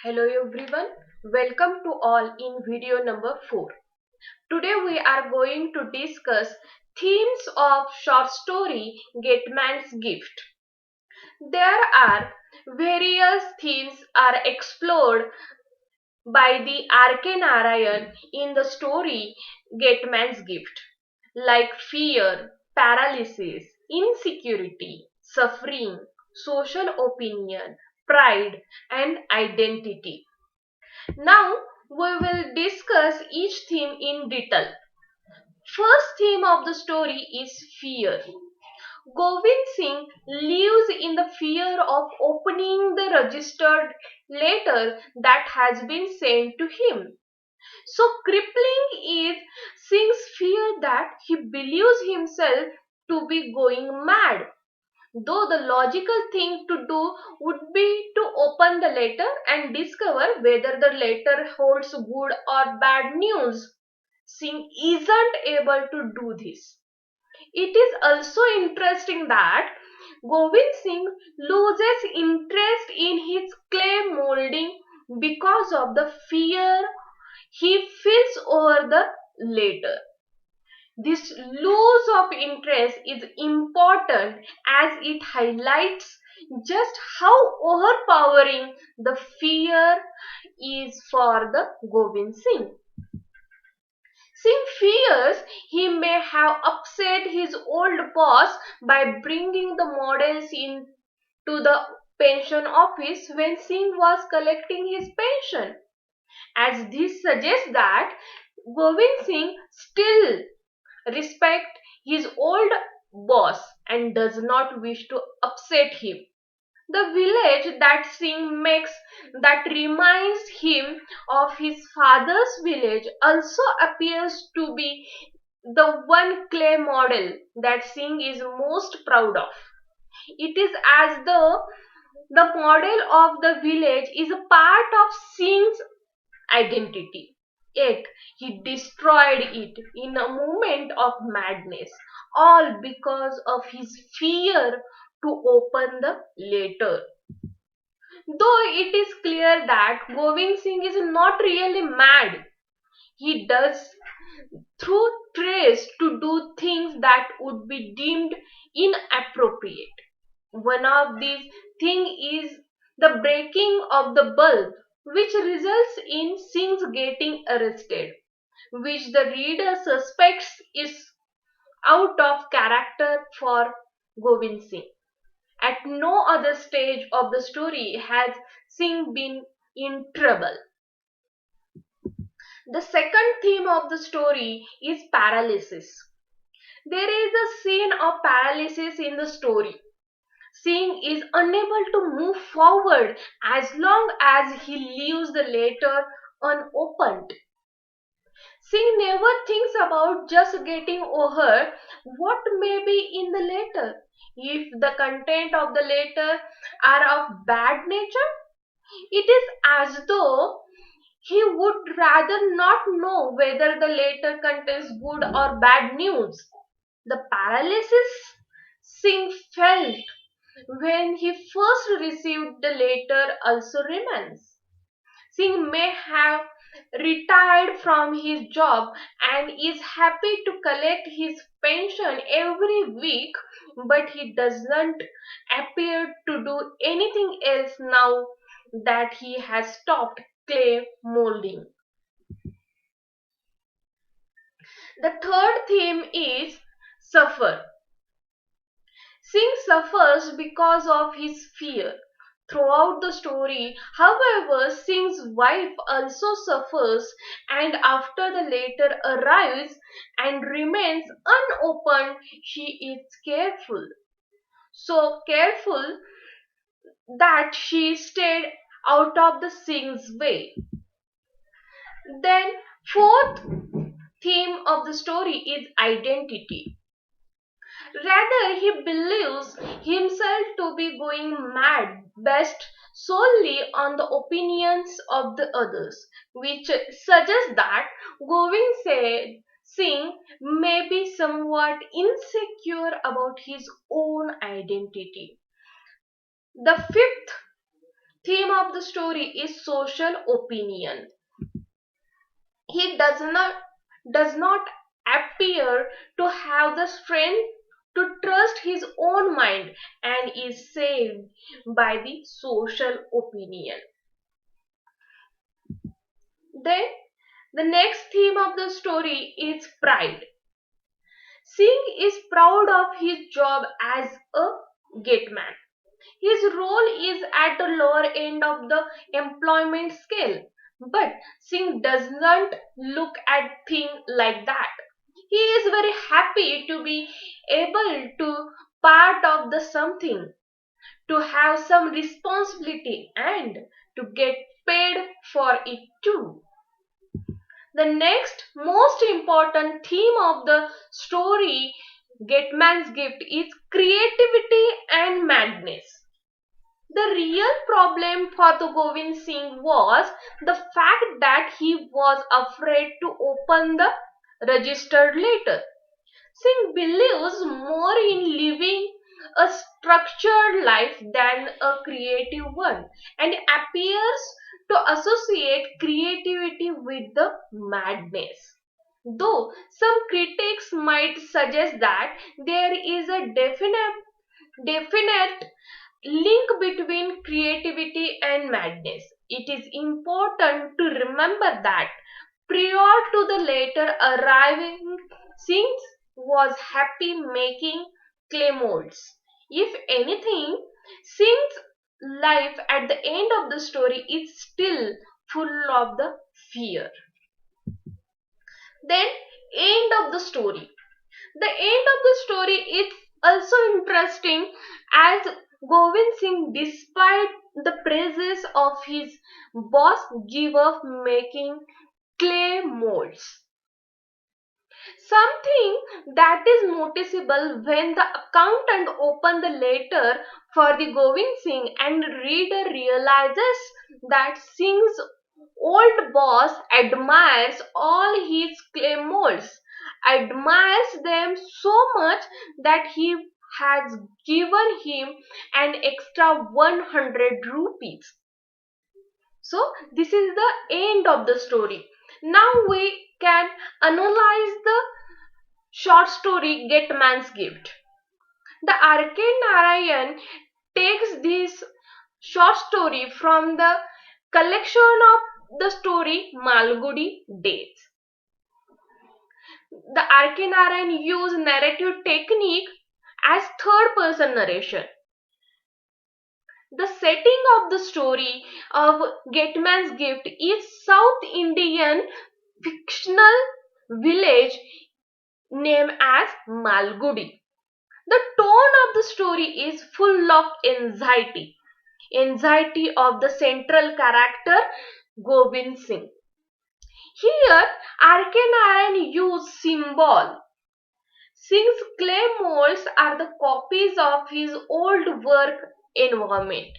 Hello everyone, welcome to all in video number 4. Today we are going to discuss themes of short story Get Man's Gift. There are various themes are explored by the R.K. Narayan in the story Get Man's Gift, like fear, paralysis, insecurity, suffering, social opinion, pride, and identity. Now we will discuss each theme in detail. First theme of the story is fear. Govind Singh lives in the fear of opening the registered letter that has been sent to him. So crippling is Singh's fear that he believes himself to be going mad, though the logical thing to do would be to open the letter and discover whether the letter holds good or bad news. Singh isn't able to do this. It is also interesting that Govind Singh loses interest in his clay molding because of the fear he feels over the letter. This loss of interest is important as it highlights just how overpowering the fear is for the Govind Singh. Singh fears he may have upset his old boss by bringing the models in to the pension office when Singh was collecting his pension, as this suggests that Govind Singh still respect his old boss and does not wish to upset him. The village that Singh makes that reminds him of his father's village also appears to be the one clay model that Singh is most proud of. It is as though the model of the village is a part of Singh's identity. Yet he destroyed it in a moment of madness, all because of his fear to open the letter. Though it is clear that Govind Singh is not really mad, he does through trace to do things that would be deemed inappropriate. One of these things is the breaking of the bulb, which results in Singh's getting arrested, which the reader suspects is out of character for Govind Singh. At no other stage of the story has Singh been in trouble. The second theme of the story is paralysis. There is a scene of paralysis in the story. Singh is unable to move forward as long as he leaves the letter unopened. Singh never thinks about just getting over what may be in the letter. If the content of the letter are of bad nature, it is as though he would rather not know whether the letter contains good or bad news. The paralysis Singh felt when he first received the letter also remains. Singh may have retired from his job and is happy to collect his pension every week, but he doesn't appear to do anything else now that he has stopped clay molding. The third theme is suffer. Singh suffers because of his fear. Throughout the story, however, Singh's wife also suffers, and after the letter arrives and remains unopened, she is careful. So careful that she stayed out of the Singh's way. Then, fourth theme of the story is identity. Rather, he believes himself to be going mad based solely on the opinions of the others, which suggests that Singh may be somewhat insecure about his own identity. The fifth theme of the story is social opinion. He does not appear to have the strength to trust his own mind and is saved by the social opinion. Then the next theme of the story is pride. Singh is proud of his job as a gateman. His role is at the lower end of the employment scale, but Singh doesn't look at things like that. He is very happy to be able to part of the something, to have some responsibility and to get paid for it too. The next most important theme of the story, Getman's Gift, is creativity and madness. The real problem for the Govind Singh was the fact that he was afraid to open the registered letter. Singh believes more in living a structured life than a creative one and appears to associate creativity with the madness. Though some critics might suggest that there is a definite link between creativity and madness, it is important to remember that prior to the letter arriving, Singh was happy making clay molds. If anything, Singh's life at the end of the story is still full of the fear. Then, end of the story. The end of the story is also interesting as Govind Singh, despite the praises of his boss, give up making clay molds. Something that is noticeable when the accountant opens the letter for the Govind Singh and reader realizes that Singh's old boss admires all his clay molds, admires them so much that he has given him an extra 100 rupees. So, this is the end of the story. Now we can analyze the short story Getman's Gift. The R.K. Narayan takes this short story from the collection of the story Malgudi Days. The R.K. Narayan used narrative technique as third person narration. The setting of the story of Getman's Gift is South Indian fictional village named as Malgudi. The tone of the story is full of anxiety of the central character Govind Singh. Here, R.K. Narayan used symbol. Singh's clay molds are the copies of his old work environment.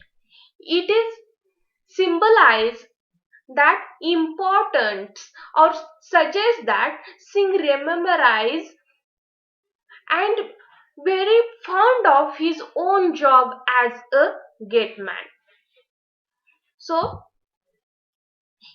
It is symbolize that importance or suggests that Singh remembers and very fond of his own job as a gateman. So,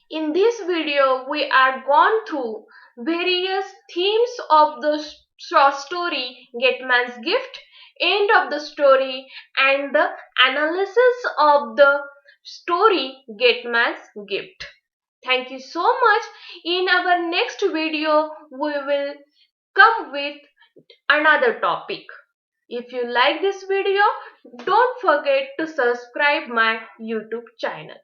in this video, we are gone through various themes of the short story Gateman's Gift, end of the story, and the analysis of the story Gateman's Gift. Thank you so much. In our next video, we will come with another topic. If you like this video, don't forget to subscribe my YouTube channel.